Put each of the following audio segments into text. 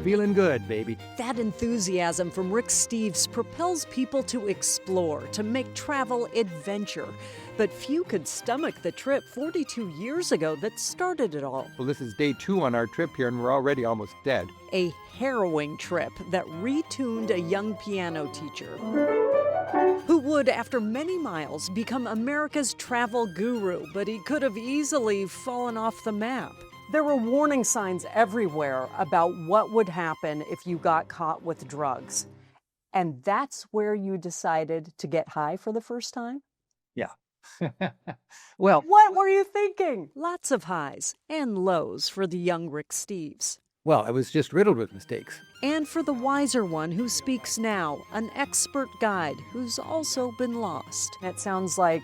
feeling good, baby. That enthusiasm from Rick Steves propels people to explore, to make travel adventure. But few could stomach the trip 42 years ago that started it all. Well, this is day 2 on our trip here, and we're already almost dead. A harrowing trip that retuned a young piano teacher who would, after many miles, become America's travel guru, but he could have easily fallen off the map. There were warning signs everywhere about what would happen if you got caught with drugs. And that's where you decided to get high for the first time? Yeah. Well, What were you thinking? Lots of highs and lows for the young Rick Steves. well, I was just riddled with mistakes. And for the wiser one who speaks now, an expert guide who's also been lost. It sounds like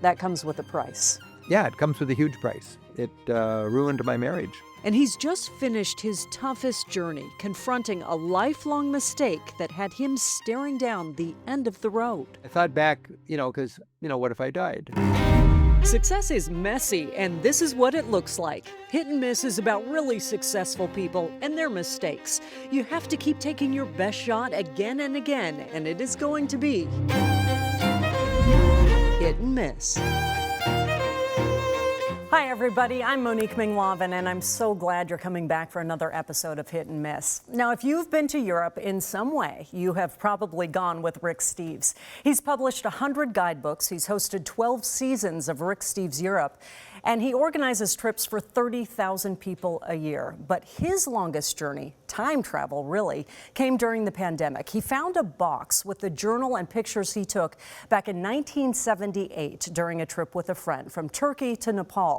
that comes with a price. Yeah, it comes with a huge price. It ruined my marriage. And he's just finished his toughest journey, confronting a lifelong mistake that had him staring down the end of the road. I thought back, because, what if I died? Success is messy, and this is what it looks like. Hit and Miss is about really successful people and their mistakes. You have to keep taking your best shot again and again, and it is going to be hit and miss. Hi, everybody. I'm Monique Ming, Laven, and I'm so glad you're coming back for another episode of Hit and Miss. Now, if you've been to Europe in some way, you have probably gone with Rick Steves. He's published 100 guidebooks. He's hosted 12 seasons of Rick Steves Europe, and he organizes trips for 30,000 people a year. But his longest journey, time travel really, came during the pandemic. He found a box with the journal and pictures he took back in 1978 during a trip with a friend from Turkey to Nepal.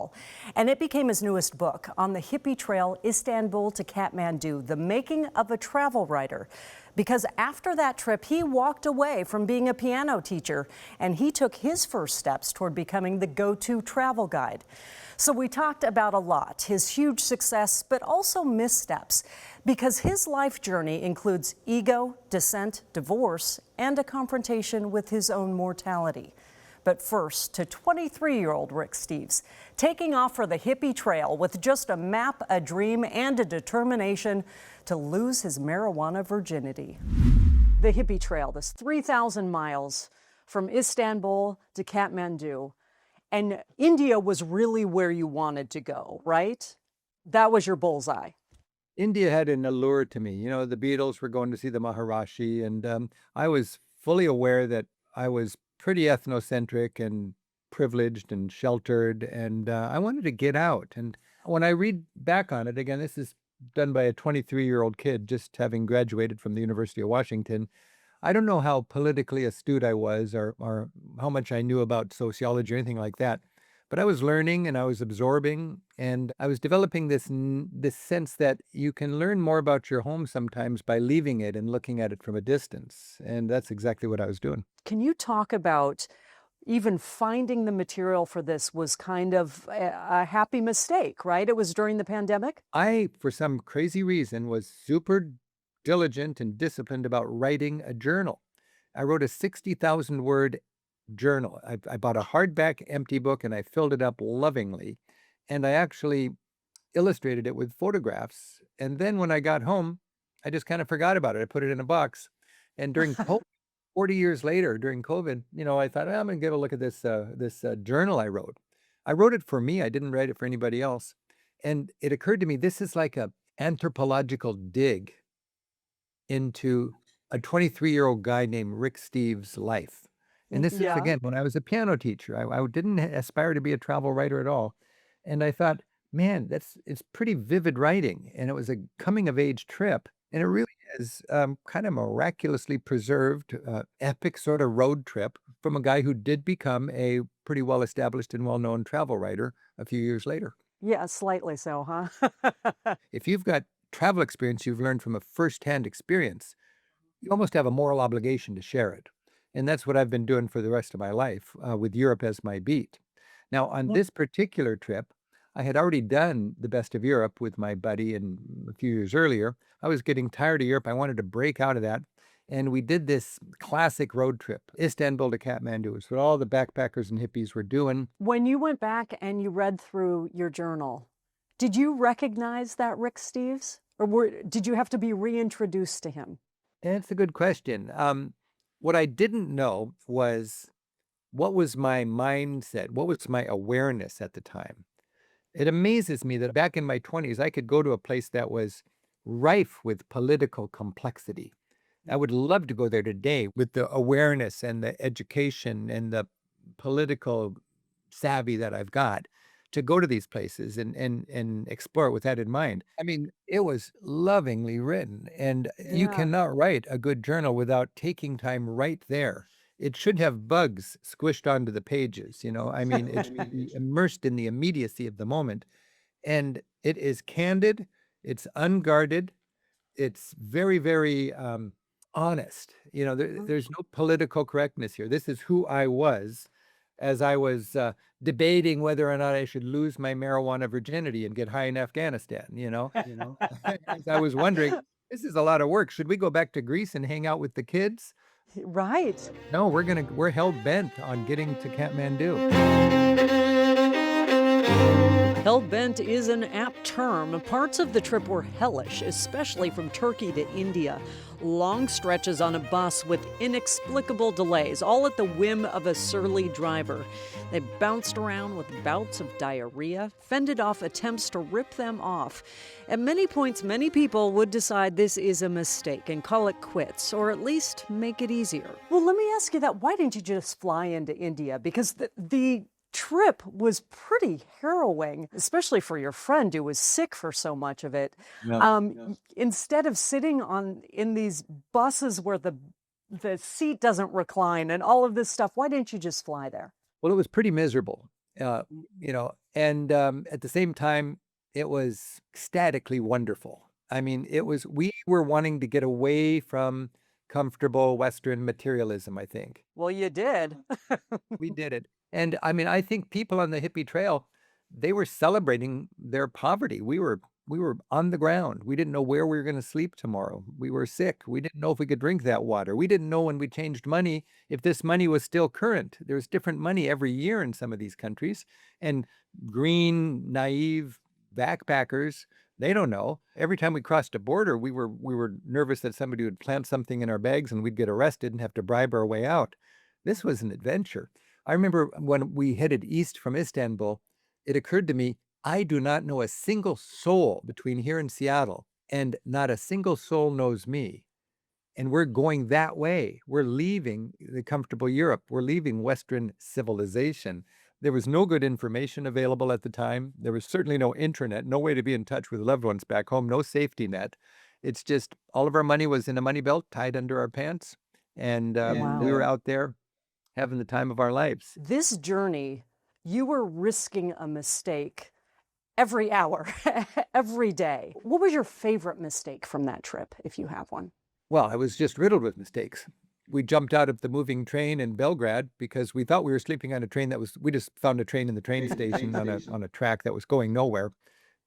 And it became his newest book, On the Hippie Trail, Istanbul to Kathmandu, The Making of a Travel Writer. Because after that trip, he walked away from being a piano teacher, and he took his first steps toward becoming the go-to travel guide. So we talked about a lot, his huge success, but also missteps, because his life journey includes ego, dissent, divorce, and a confrontation with his own mortality. But first, to 23-year-old Rick Steves, taking off for the Hippie Trail with just a map, a dream, and a determination to lose his marijuana virginity. The Hippie Trail, this 3,000 miles from Istanbul to Kathmandu. And India was really where you wanted to go, right? That was your bullseye. India had an allure to me. The Beatles were going to see the Maharishi, and I was fully aware that I was pretty ethnocentric and privileged and sheltered, and I wanted to get out. And when I read back on it, again, this is done by a 23-year-old kid just having graduated from the University of Washington. I don't know how politically astute I was or how much I knew about sociology or anything like that, but I was learning and I was absorbing, and I was developing this sense that you can learn more about your home sometimes by leaving it and looking at it from a distance. And that's exactly what I was doing. Can you talk about even finding the material for this was kind of a happy mistake, right? It was during the pandemic? I, for some crazy reason, was super diligent and disciplined about writing a journal. I wrote a 60,000 word journal. I bought a hardback empty book and I filled it up lovingly. And I actually illustrated it with photographs. And then when I got home, I just kind of forgot about it. I put it in a box. And during 40 years later, during COVID, I thought, I'm going to give a look at this journal I wrote. I wrote it for me. I didn't write it for anybody else. And it occurred to me, this is like an anthropological dig into a 23-year-old guy named Rick Steves' life. And this is, again, when I was a piano teacher. I didn't aspire to be a travel writer at all. And I thought, man, it's pretty vivid writing. And it was a coming-of-age trip. And it really is kind of miraculously preserved, epic sort of road trip from a guy who did become a pretty well-established and well-known travel writer a few years later. Yeah, slightly so, huh? If you've got travel experience you've learned from a first-hand experience, you almost have a moral obligation to share it. And that's what I've been doing for the rest of my life, with Europe as my beat. Now, on this particular trip, I had already done the best of Europe with my buddy and a few years earlier. I was getting tired of Europe. I wanted to break out of that. And we did this classic road trip, Istanbul to Kathmandu. It's what all the backpackers and hippies were doing. When you went back and you read through your journal, did you recognize that Rick Steves? Or did you have to be reintroduced to him? That's a good question. What I didn't know was what was my mindset? What was my awareness at the time? It amazes me that back in my 20s, I could go to a place that was rife with political complexity. I would love to go there today with the awareness and the education and the political savvy that I've got to go to these places and explore it with that in mind. I mean, it was lovingly written, and you Yeah. cannot write a good journal without taking time right there. It should have bugs squished onto the pages, you know? I mean, it should be immersed in the immediacy of the moment, and it is candid, it's unguarded, it's very, very, honest. You know, there's no political correctness here. This is who I was as I was, debating whether or not I should lose my marijuana virginity and get high in Afghanistan, you know? As I was wondering, "This is a lot of work. Should we go back to Greece and hang out with the kids? Right. No, we're hell-bent on getting to Kathmandu." Hell-bent is an apt term. Parts of the trip were hellish, especially from Turkey to India. Long stretches on a bus with inexplicable delays, all at the whim of a surly driver. They bounced around with bouts of diarrhea, fended off attempts to rip them off. At many points, many people would decide this is a mistake and call it quits, or at least make it easier. Well, let me ask you that. Why didn't you just fly into India? Because the trip was pretty harrowing, especially for your friend who was sick for so much of it. Instead of sitting in these buses where the seat doesn't recline and all of this stuff, why didn't you just fly there? Well, it was pretty miserable, and at the same time, it was ecstatically wonderful. I mean, we were wanting to get away from comfortable Western materialism, I think. Well, you did. We did it. And I mean, I think people on the Hippie Trail, they were celebrating their poverty. We were on the ground. We didn't know where we were going to sleep tomorrow. We were sick. We didn't know if we could drink that water. We didn't know when we changed money if this money was still current. There's different money every year in some of these countries. And green, naive backpackers, they don't know. Every time we crossed a border, we were nervous that somebody would plant something in our bags and we'd get arrested and have to bribe our way out. This was an adventure. I remember when we headed east from Istanbul, it occurred to me, I do not know a single soul between here and Seattle, and not a single soul knows me. And we're going that way. We're leaving the comfortable Europe. We're leaving Western civilization. There was no good information available at the time. There was certainly no internet, no way to be in touch with loved ones back home, no safety net. It's just all of our money was in a money belt tied under our pants. And we were out there having the time of our lives. This journey, you were risking a mistake every hour, every day. What was your favorite mistake from that trip, if you have one? Well, I was just riddled with mistakes. We jumped out of the moving train in Belgrade because we thought we were sleeping on a train we just found a train in the train station on a track that was going nowhere.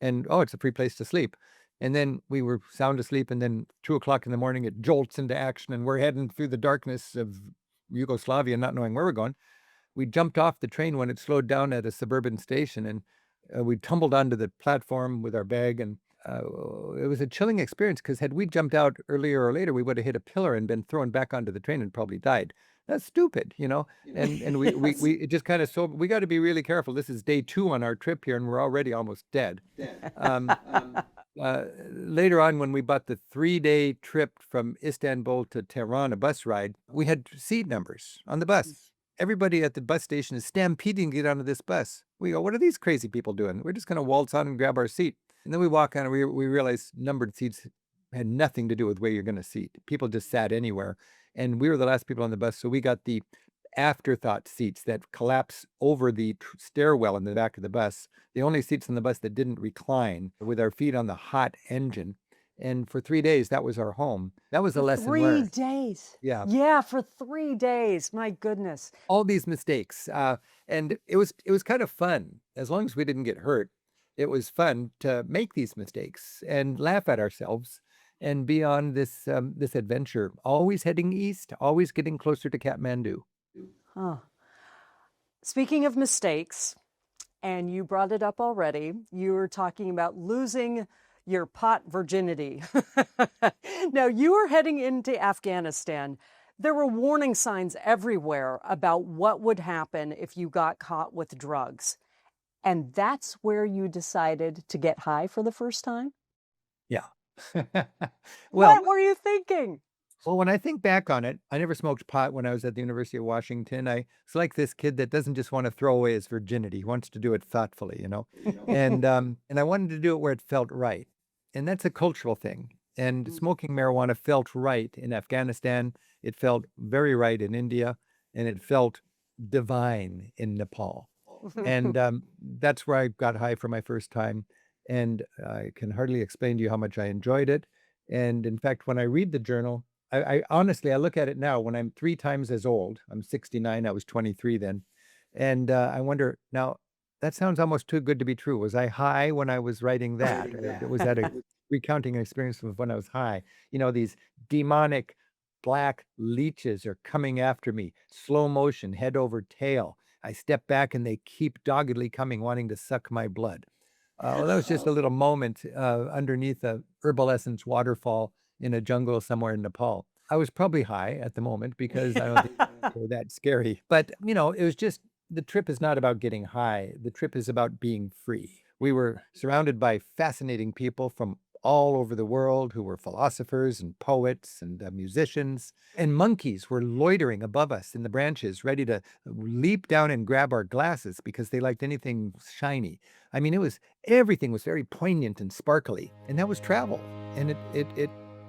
And, oh, it's a free place to sleep. And then we were sound asleep, and then 2 o'clock in the morning, it jolts into action, and we're heading through the darkness of Yugoslavia, not knowing where we're going. We jumped off the train when it slowed down at a suburban station, and we tumbled onto the platform with our bag, and it was a chilling experience because had we jumped out earlier or later, we would have hit a pillar and been thrown back onto the train and probably died. That's stupid, you know? And we it just kind of we got to be really careful. This is day 2 on our trip here, and we're already almost dead. Later on, when we bought the 3-day trip from Istanbul to Tehran, a bus ride, we had seat numbers on the bus. Everybody at the bus station is stampeding to get onto this bus. We go, what are these crazy people doing? We're just going to waltz on and grab our seat. And then we walk on and we realize numbered seats had nothing to do with where you're going to seat. People just sat anywhere. And we were the last people on the bus, so we got the afterthought seats that collapse over the stairwell in the back of the bus. The only seats on the bus that didn't recline, with our feet on the hot engine. And for 3 days, that was our home. That was a lesson learned. 3 days. Yeah. Yeah, for 3 days. My goodness. All these mistakes. And it was kind of fun. As long as we didn't get hurt, it was fun to make these mistakes and laugh at ourselves and be on this adventure, always heading east, always getting closer to Kathmandu. Huh. Speaking of mistakes, and you brought it up already, you were talking about losing your pot virginity. Now, you were heading into Afghanistan. There were warning signs everywhere about what would happen if you got caught with drugs. And that's where you decided to get high for the first time? Yeah. Well, What were you thinking? Well, when I think back on it, I never smoked pot when I was at the University of Washington. I was like this kid that doesn't just want to throw away his virginity. He wants to do it thoughtfully, you know. And I wanted to do it where it felt right. And that's a cultural thing. And smoking marijuana felt right in Afghanistan. It felt very right in India, and it felt divine in Nepal. And that's where I got high for my first time. And I can hardly explain to you how much I enjoyed it. And in fact, when I read the journal, I honestly, I look at it now when I'm 3 times as old. I'm 69, I was 23 then. And I wonder, now, that sounds almost too good to be true. Was I high when I was writing that? Or was that a recounting an experience of when I was high? You know, these demonic black leeches are coming after me, slow motion, head over tail. I step back and they keep doggedly coming, wanting to suck my blood. Well, that was just a little moment underneath a herbal essence waterfall in a jungle somewhere in Nepal. I was probably high at the moment because I don't think they were that scary. But, you know, it was just the trip is not about getting high. The trip is about being free. We were surrounded by fascinating people from all over the world who were philosophers and poets and musicians. And monkeys were loitering above us in the branches, ready to leap down and grab our glasses because they liked anything shiny. I mean, everything was very poignant and sparkly, and that was travel. And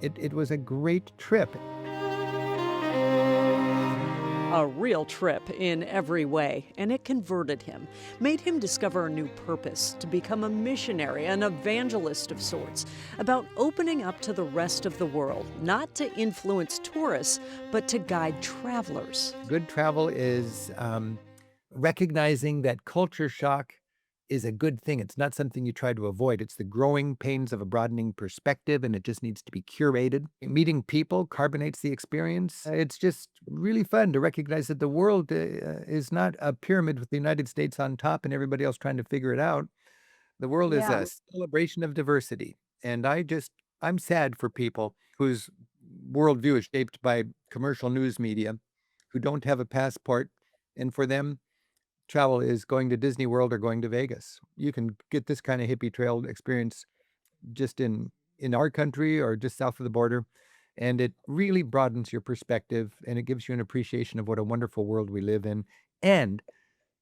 it was a great trip. A real trip in every way, and it converted him, made him discover a new purpose, to become a missionary, an evangelist of sorts, about opening up to the rest of the world, not to influence tourists, but to guide travelers. Good travel is recognizing that culture shock is a good thing. It's not something you try to avoid. It's the growing pains of a broadening perspective, and it just needs to be curated. Meeting people carbonates the experience. It's just really fun to recognize that the world is not a pyramid with the United States on top and everybody else trying to figure it out. The world is Yeah. a celebration of diversity. And I'm sad for people whose worldview is shaped by commercial news media, who don't have a passport. And for them, travel is going to Disney World or going to Vegas. You can get this kind of hippie trail experience just in our country or just south of the border, and it really broadens your perspective and it gives you an appreciation of what a wonderful world we live in. And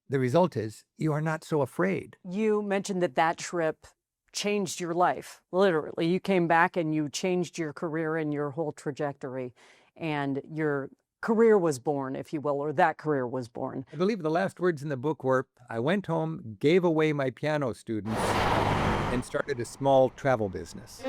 the result is you are not so afraid. You mentioned that that trip changed your life, literally. You came back and you changed your career and your whole trajectory, and your career was born, if you will, or that career was born. I believe the last words in the book were, I went home, gave away my piano students, and started a small travel business.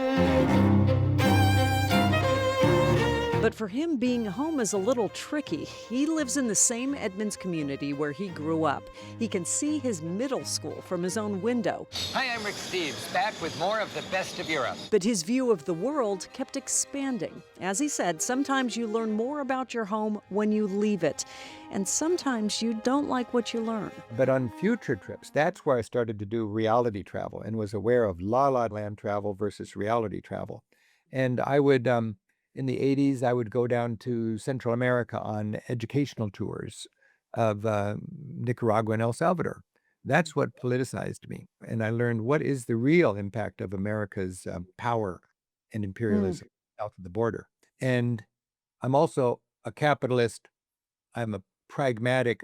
But for him, being home is a little tricky. He lives in the same Edmonds community where he grew up. He can see his middle school from his own window. Hi, I'm Rick Steves, back with more of the best of Europe. But his view of the world kept expanding. As he said, sometimes you learn more about your home when you leave it. And sometimes you don't like what you learn. But on future trips, that's where I started to do reality travel and was aware of La La Land travel versus reality travel. And I would, in the 80s, I would go down to Central America on educational tours of Nicaragua and El Salvador. That's what politicized me. And I learned what is the real impact of America's power and imperialism south of the border. And I'm also a capitalist. I'm a pragmatic,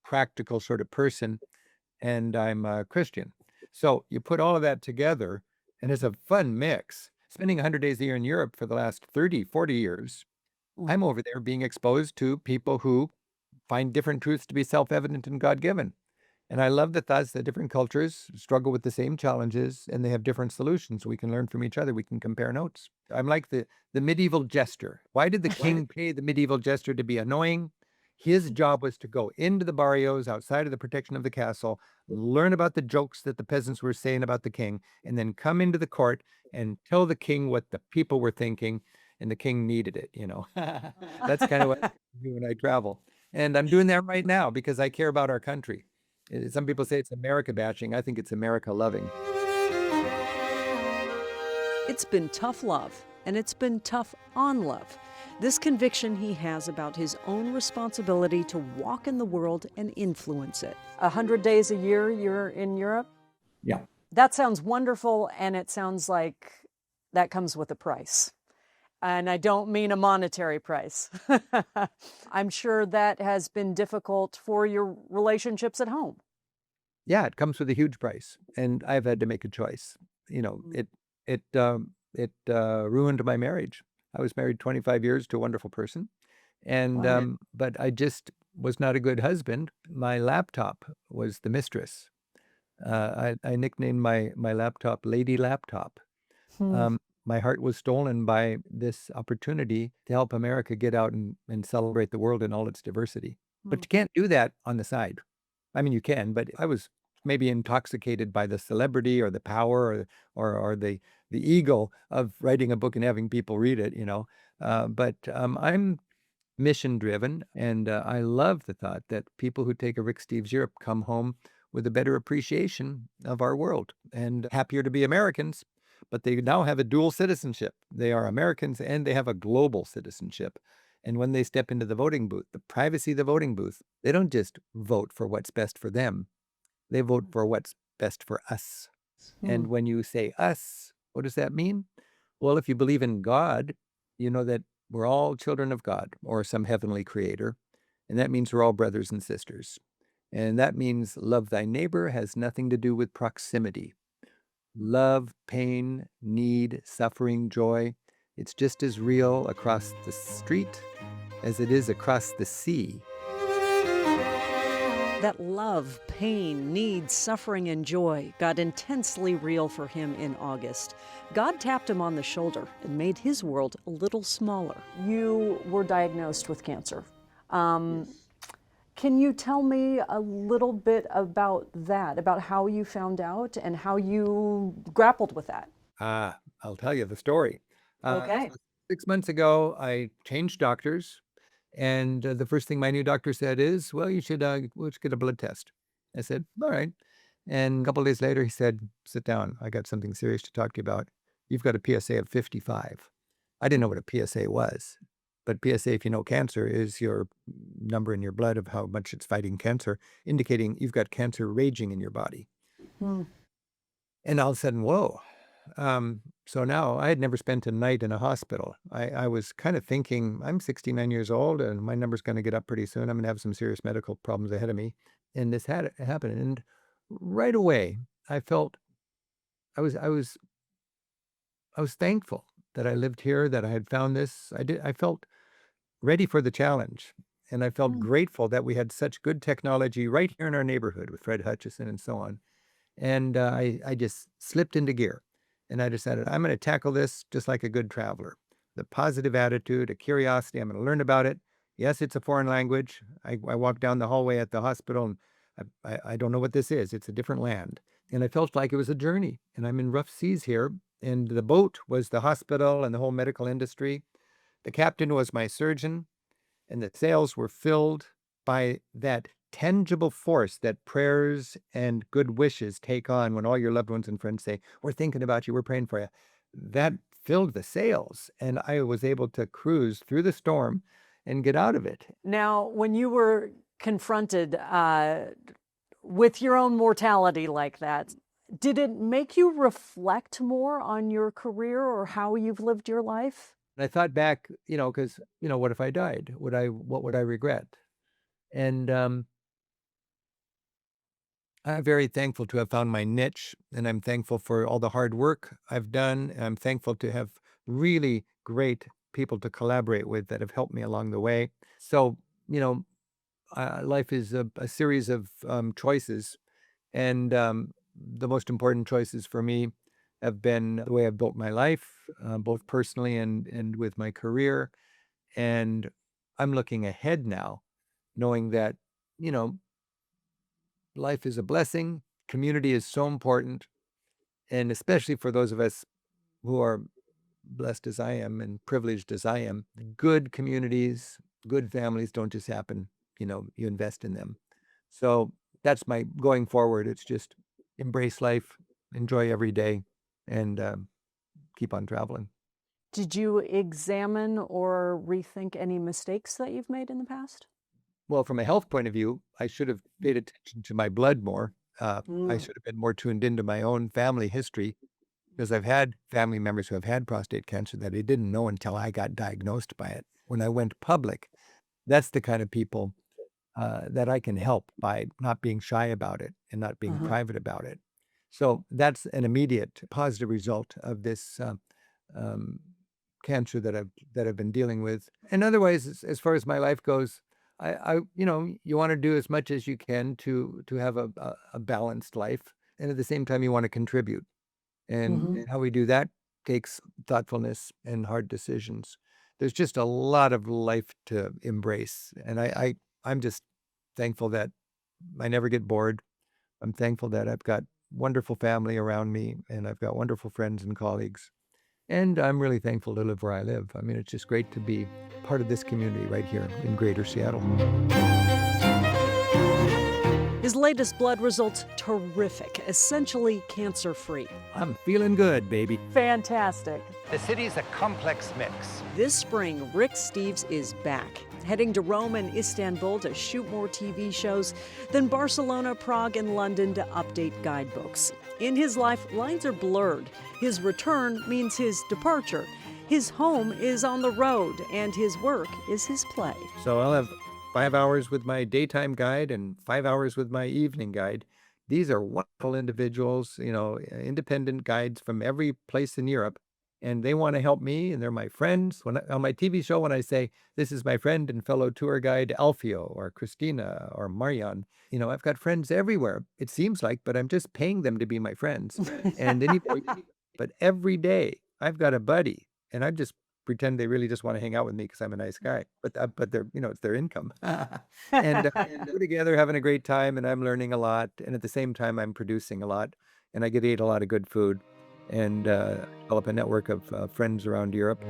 practical sort of person, and I'm a Christian. So you put all of that together, and it's a fun mix. Spending 100 days a year in Europe for the last 30, 40 years, I'm over there being exposed to people who find different truths to be self-evident and God-given. And I love the thoughts that different cultures struggle with the same challenges and they have different solutions. We can learn from each other. We can compare notes. I'm like the medieval jester. Why did the king pay the medieval jester to be annoying? His job was to go into the barrios outside of the protection of the castle, learn about the jokes that the peasants were saying about the king, and then come into the court and tell the king what the people were thinking, and the king needed it, you know. That's kind of what I do when I travel. And I'm doing that right now because I care about our country. Some people say it's America bashing. I think it's America loving. It's been tough love, and it's been tough on love. This conviction he has about his own responsibility to walk in the world and influence it. 100 days a year you're in Europe? Yeah. That sounds wonderful, and it sounds like that comes with a price. And I don't mean a monetary price. I'm sure that has been difficult for your relationships at home. Yeah, it comes with a huge price, and I've had to make a choice. It ruined my marriage. I was married 25 years to a wonderful person, and Wow. but I just was not a good husband. My laptop was the mistress. I nicknamed my laptop Lady Laptop. Hmm. Um, my heart was stolen by this opportunity to help America get out and celebrate the world in all its diversity. But Hmm. you can't do that on the side. I mean, you can, but I was maybe intoxicated by the celebrity or the power or the ego of writing a book and having people read it, you know. But I'm mission driven, and I love the thought that people who take a Rick Steves Europe come home with a better appreciation of our world and happier to be Americans. But they now have a dual citizenship. They are Americans and they have a global citizenship. And when they step into the voting booth, the privacy of the voting booth, they don't just vote for what's best for them, they vote for what's best for us. Hmm. And when you say us, what does that mean? Well, if you believe in God, you know that we're all children of God or some heavenly creator. And that means we're all brothers and sisters. And that means love thy neighbor has nothing to do with proximity. Love, pain, need, suffering, joy, it's just as real across the street as it is across the sea. That love, pain, need, suffering, and joy got intensely real for him in August. God tapped him on the shoulder and made his world a little smaller. You were diagnosed with cancer. Um, Can you tell me a little bit about that, about how you found out and how you grappled with that? I'll tell you the story. Okay. So 6 months ago, I changed doctors, and the first thing my new doctor said is, "Well, you should let's get a blood test." I said, "All right." And a couple of days later, he said, "Sit down. I got something serious to talk to you about. You've got a PSA of 55." I didn't know what a PSA was, but PSA, if you know cancer, is your number in your blood of how much it's fighting cancer, indicating you've got cancer raging in your body. Hmm. And all of a sudden, whoa. So now I had never spent a night in a hospital. I was kind of thinking, I'm 69 years old and my number's going to get up pretty soon. I'm going to have some serious medical problems ahead of me. And this had happened. And right away, I felt I was thankful that I lived here, that I had found this. I felt ready for the challenge. And I felt Hmm. grateful that we had such good technology right here in our neighborhood with Fred Hutchison and so on. And I just slipped into gear. And I decided I'm going to tackle this just like a good traveler. The positive attitude, a curiosity. I'm going to learn about it. Yes, it's a foreign language. I walked down the hallway at the hospital and I don't know what this is. It's a different land. And I felt like it was a journey. And I'm in rough seas here. And the boat was the hospital and the whole medical industry. The captain was my surgeon and the sails were filled by that tangible force that prayers and good wishes take on when all your loved ones and friends say, "We're thinking about you, we're praying for you." That filled the sails, and I was able to cruise through the storm and get out of it. Now, when you were confronted with your own mortality like that, did it make you reflect more on your career or how you've lived your life? And I thought back, because, what if I died? What would I regret? And I'm very thankful to have found my niche, and I'm thankful for all the hard work I've done. And I'm thankful to have really great people to collaborate with that have helped me along the way. So, you know, life is a series of choices, and the most important choices for me have been the way I've built my life, both personally and with my career. And I'm looking ahead now, knowing that, you know, life is a blessing. Community is so important. And especially for those of us who are blessed as I am and privileged as I am, good communities, good families don't just happen. You invest in them. So that's my going forward. It's just embrace life, enjoy every day, and keep on traveling. Did you examine or rethink any mistakes that you've made in the past? Well, from a health point of view, I should have paid attention to my blood more. I Mm. should have been more tuned into my own family history, because I've had family members who have had prostate cancer that I didn't know until I got diagnosed by it. When I went public, that's the kind of people that I can help by not being shy about it and not being private about it. So that's an immediate positive result of this um, cancer that I've been dealing with. And otherwise, as far as my life goes, you want to do as much as you can to have a balanced life, and at the same time, you want to contribute. And how we do that takes thoughtfulness and hard decisions. There's just a lot of life to embrace, and I'm just thankful that I never get bored. I'm thankful that I've got wonderful family around me, and I've got wonderful friends and colleagues. And I'm really thankful to live where I live. I mean, it's just great to be part of this community right here in Greater Seattle. His latest blood results terrific, essentially cancer-free. I'm feeling good, baby. Fantastic. The city's a complex mix. This spring, Rick Steves is back, heading to Rome and Istanbul to shoot more TV shows, then Barcelona, Prague, and London to update guidebooks. In his life, lines are blurred. His return means his departure. His home is on the road, and his work is his play. So I'll have 5 hours with my daytime guide and 5 hours with my evening guide. These are wonderful individuals, independent guides from every place in Europe, and they want to help me, and they're my friends. On my TV show, when I say, this is my friend and fellow tour guide Alfio or Christina or Marian, I've got friends everywhere, it seems like, but I'm just paying them to be my friends. But every day I've got a buddy, and I just pretend they really just want to hang out with me because I'm a nice guy, but they're, it's their income. And we're together having a great time, and I'm learning a lot. And at the same time, I'm producing a lot, and I get to eat a lot of good food and develop a network of friends around Europe.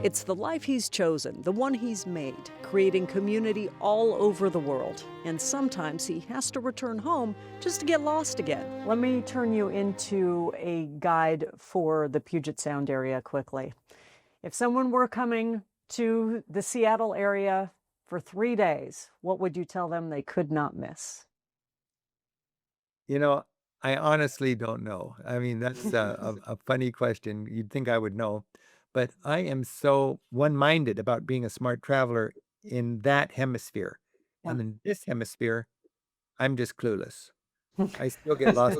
It's the life he's chosen, the one he's made, creating community all over the world. And sometimes he has to return home just to get lost again. Let me turn you into a guide for the Puget Sound area quickly. If someone were coming to the Seattle area for 3 days, what would you tell them they could not miss? I honestly don't know. I mean, that's a funny question. You'd think I would know. But I am so one-minded about being a smart traveler in that hemisphere. Yeah. And in this hemisphere, I'm just clueless. I still get lost.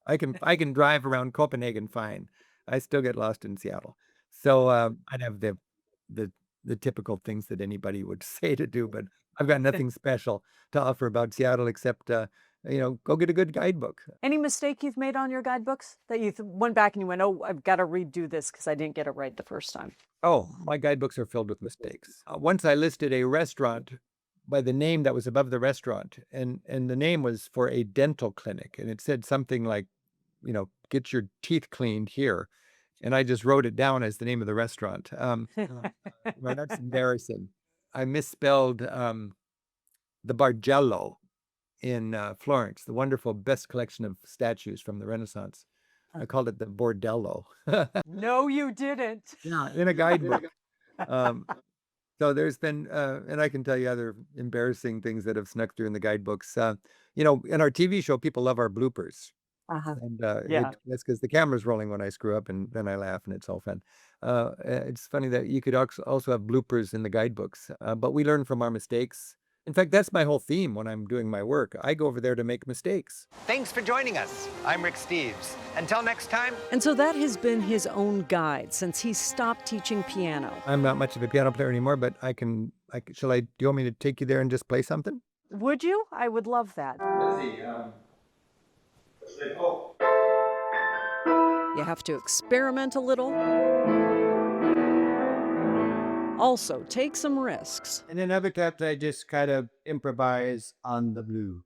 I can drive around Copenhagen fine. I still get lost in Seattle. So I'd have the typical things that anybody would say to do, but I've got nothing special to offer about Seattle except go get a good guidebook. Any mistake you've made on your guidebooks that you went back and you went, oh, I've got to redo this because I didn't get it right the first time? Oh, my guidebooks are filled with mistakes. Once I listed a restaurant by the name that was above the restaurant, and the name was for a dental clinic, and it said something like, get your teeth cleaned here. And I just wrote it down as the name of the restaurant. Well, that's embarrassing. I misspelled the Bargello in Florence, the wonderful best collection of statues from the Renaissance. I called it the Bordello. No, you didn't. Yeah, in a guidebook. So there's been, and I can tell you other embarrassing things that have snuck through in the guidebooks. In our TV show, people love our bloopers. And Yeah. that's because the camera's rolling when I screw up, and then I laugh, and it's all fun. It's funny that you could also have bloopers in the guidebooks, but we learn from our mistakes. In fact, that's my whole theme when I'm doing my work. I go over there to make mistakes. Thanks for joining us. I'm Rick Steves. Until next time. And so that has been his own guide since he stopped teaching piano. I'm not much of a piano player anymore, but do you want me to take you there and just play something? Would you? I would love that. You have to experiment a little. Also, take some risks. And then other times I just kind of improvise on the blue.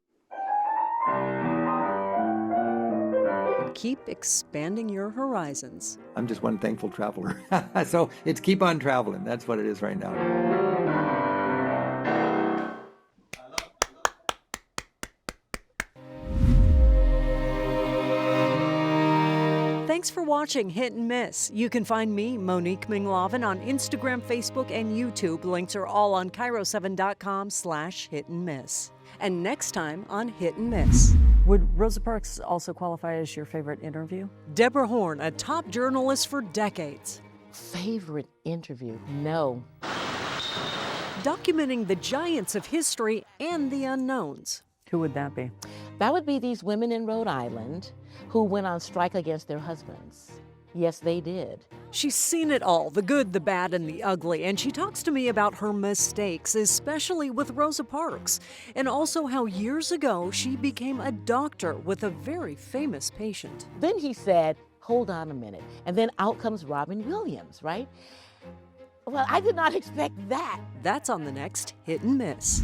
Keep expanding your horizons. I'm just one thankful traveler. So it's keep on traveling. That's what it is right now. Thanks for watching Hit and Miss. You can find me, Monique Ming Laven, on Instagram, Facebook, and YouTube. Links are all on Cairo7.com/hit-and-miss. And next time on Hit and Miss. Would Rosa Parks also qualify as your favorite interview? Deborah Horn, a top journalist for decades. Favorite interview? No. Documenting the giants of history and the unknowns. Who would that be? That would be these women in Rhode Island who went on strike against their husbands. Yes, they did. She's seen it all, the good, the bad, and the ugly, and she talks to me about her mistakes, especially with Rosa Parks, and also how years ago she became a doctor with a very famous patient. Then he said, hold on a minute, and then out comes Robin Williams, right? Well, I did not expect that. That's on the next Hit and Miss.